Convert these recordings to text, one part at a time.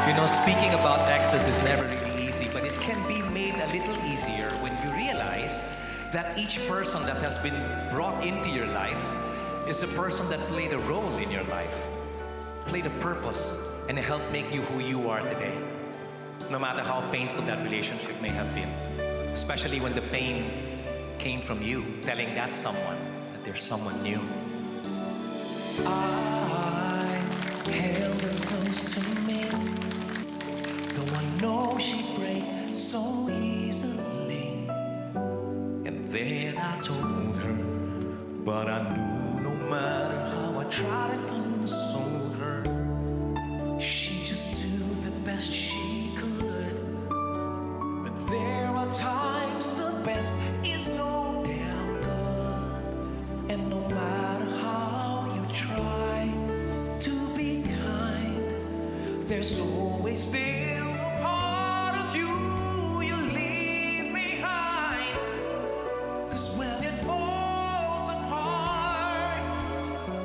You know, speaking about exes is never really easy, but it can be made a little easier when you realize that each person that has been brought into your life is a person that played a role in your life, played a purpose, and helped make you who you are today. No matter how painful that relationship may have been, especially when the pain came from you, telling that someone that there's someone new. I held her close to me, though I know she'd break so easily. And then I told her, but I knew no matter how I tried to console her, she'd just do the best she could. But there are times the best is no damn good, and no matter how you try to be kind, there's always still a part of you you leave behind. 'Cause when it falls apart,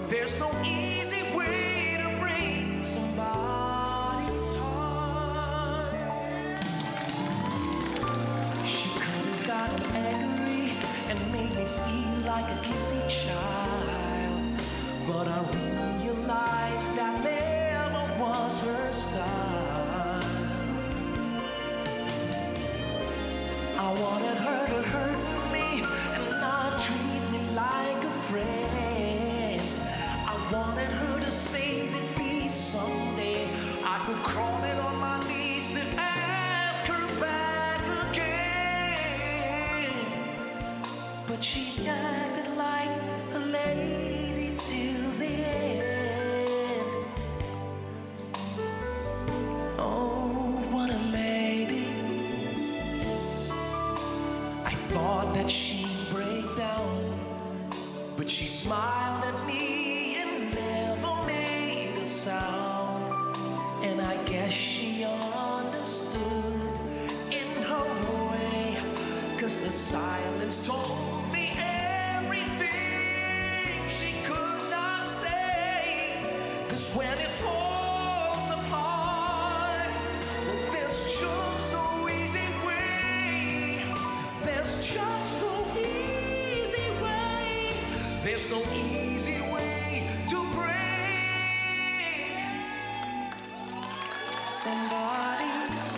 there's no easy way to break somebody's heart. She could have gotten angry and made me feel like a guilty child, but I realized that never was her style. I wanted her to hurt me and not treat me like a friend. I wanted her to say that peace someday I could crawl it on my knees to ask her back again. But she acted like a lady till the end. Oh, what a lady. I thought that she'd break down, but she smiled at me and never made a sound. And I guess she understood in her way, 'cause the silence told me everything she could not say. 'Cause when it falls apart, well, there's just no easy way. There's just no easy way. There's no easy way to break somebody's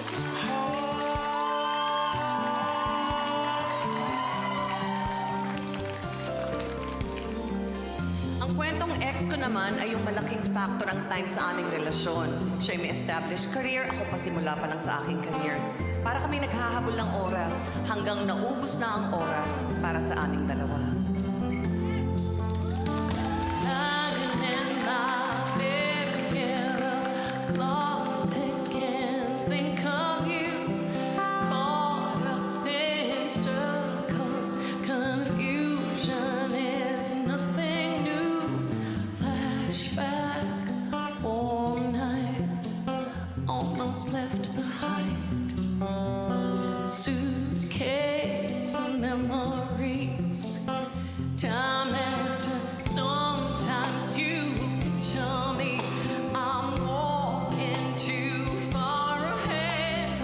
Ang kwentong ex ko naman ay yung malaking factor ng time sa aming relasyon. Siya'y may established career, ako pa simula pa lang sa aking career. Para kami naghahabol ng oras hanggang naubos na ang oras para sa aming dalawa. Left behind, suitcase of memories. Time after, sometimes you tell me I'm walking too far ahead.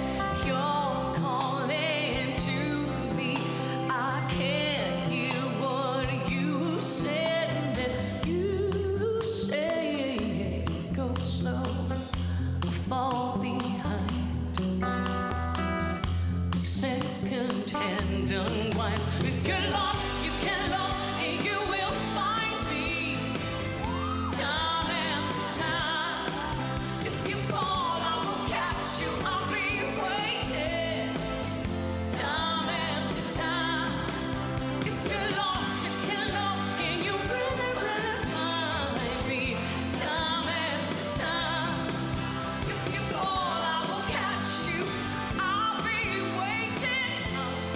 You're calling to me. I can't hear what you said. That you say go slow, fall behind. Second-hand unwinds. If you're lost, you can look and you will find me. Time after time. If you fall, I will catch you. I'll be waiting. Time after time. If you're lost, you can look and you really, really find me. Time after time. If you fall, I will catch you. I'll be waiting.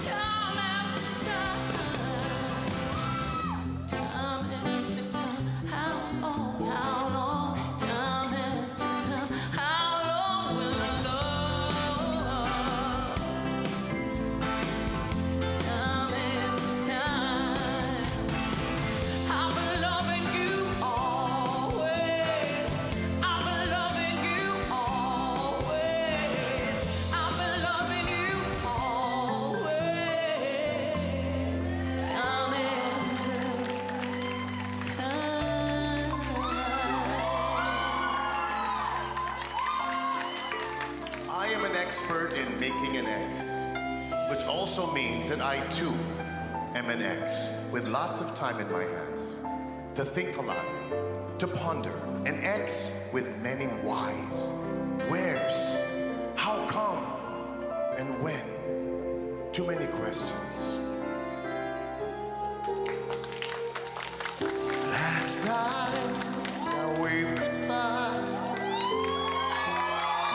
Time after time. expert in making an X, which also means that I too am an X with lots of time in my hands to think a lot, to ponder. An X with many whys. Where's, how come, and when. Too many questions. Last night I waved goodbye.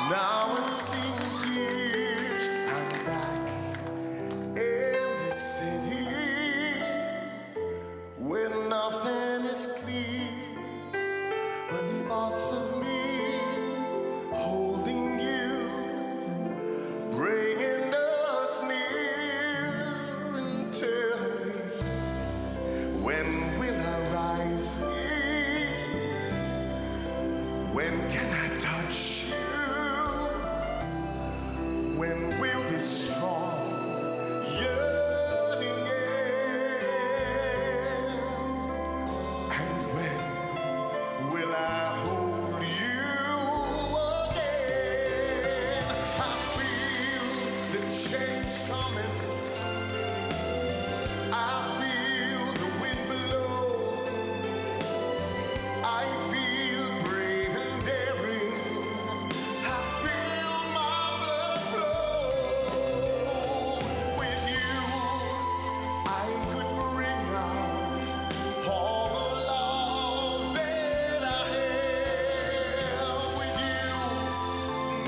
Now it seems years I'm back in this city where nothing is clear but thoughts of me holding you, bringing us near. And tell me, when will I rise it? When can I touch you? When will this strong yearning end? And when will I hold you again? I feel the change coming. I feel the wind blow. I feel brave and daring. I feel my blood flow. With you, I could bring out all the love that I have. With you,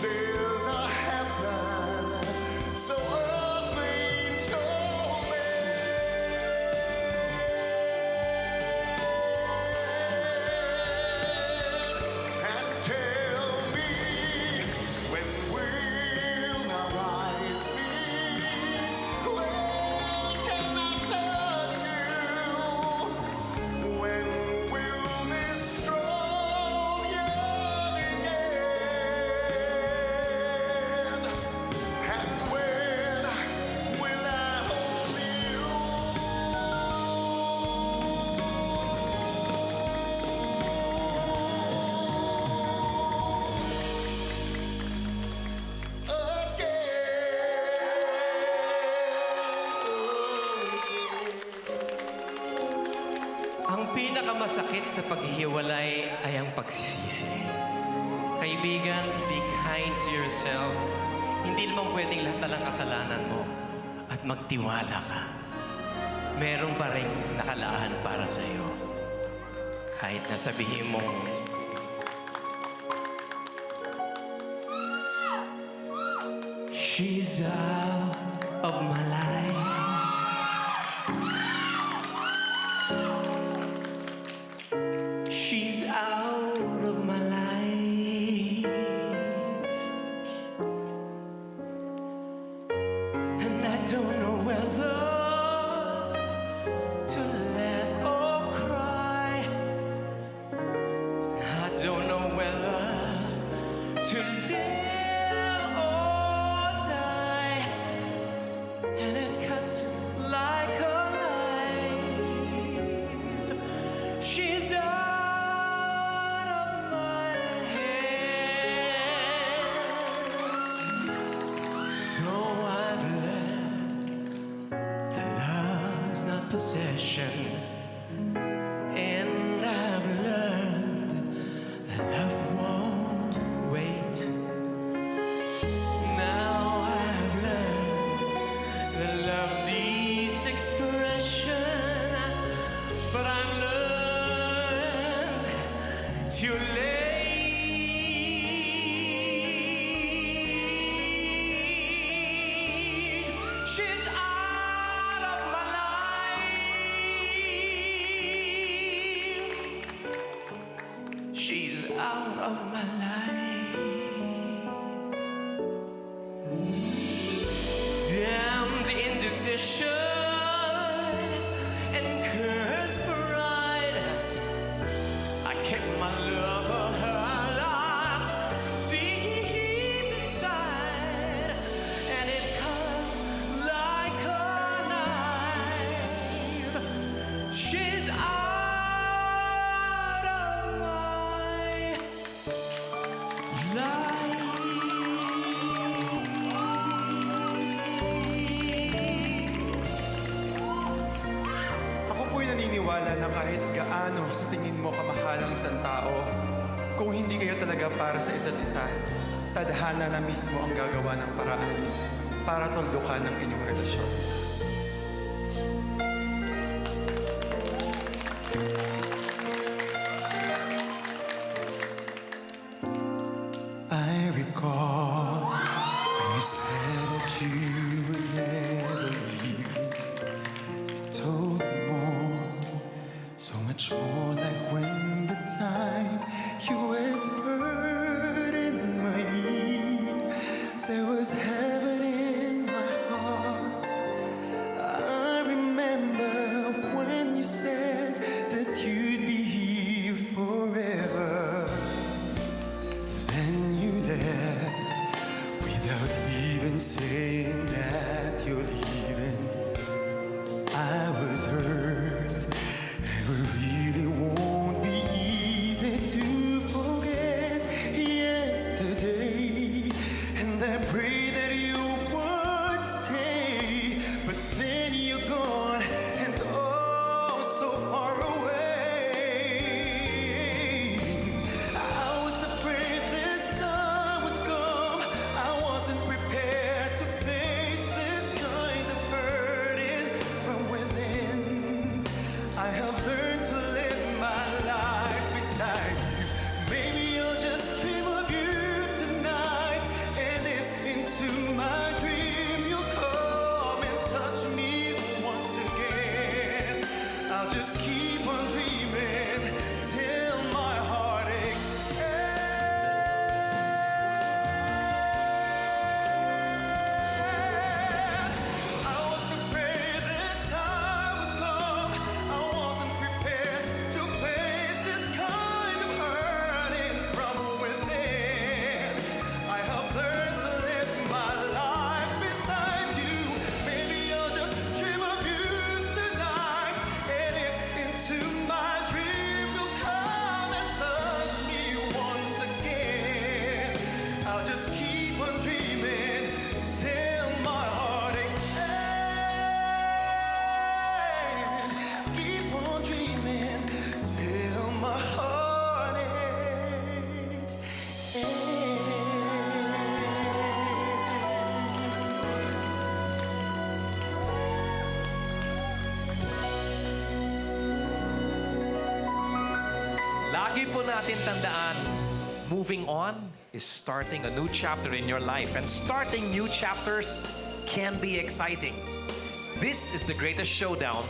there's a heaven so earthly, so and tell me, when will I rise meet? When can I touch you? When will this strong yearning end? And when will I hold you? Ang pinakamasakit sa paghihiwalay ay ang pagsisisi. Kaibigan, be kind to yourself. Hindi naman pwedeng lahat na lang kasalanan mo. At magtiwala ka. Meron pa rin nakalaan para sa iyo. Kahit na sabihin mo, she's out of my life. She's out of my life. And I don't know whether to laugh or cry. I don't know whether to live or die. And it cuts like a knife. She's out of my hands. So I've learned that love's not possession. And I've learned that love won't wait. Now I've learned that love needs expression. But I've learned too late. She's out of my life. naniniwala na kahit gaano sa tingin mo kamahalang isang tao, kung hindi kayo talaga para sa isa't isa, tadhana na mismo ang gagawa ng paraan para tuldukan ang inyong relasyon. I recall when you said that you would never leave me. You told me more, so much more, like when the time you whispered in my ear. There was heaven in my heart. I remember when you said that you'd be here forever. Then you left without even saying that you're leaving. I was hurt, and it really won't be easy to forget yesterday. And I pray that you would stay, but then you're gone and oh, so far away. I was afraid this time would come. I wasn't prepared to face this kind of hurting from within. I have learned to live my life beside you. Maybe I'll just dream of you tonight. And if into my dream you'll come and touch me once again, I'll just keep on dreaming till my heart aches. I was afraid this time would come. I wasn't prepared to face this kind of hurting from within. I have learned to live my life beside you. Maybe I'll just dream of you tonight. And if into my dream you'll come and touch me once again, I'll just keep on dreaming till my heart aches. Keep on dreaming till my heart aches. Lagi po natin tandaan, moving on is starting a new chapter in your life. And starting new chapters can be exciting. This is the greatest showdown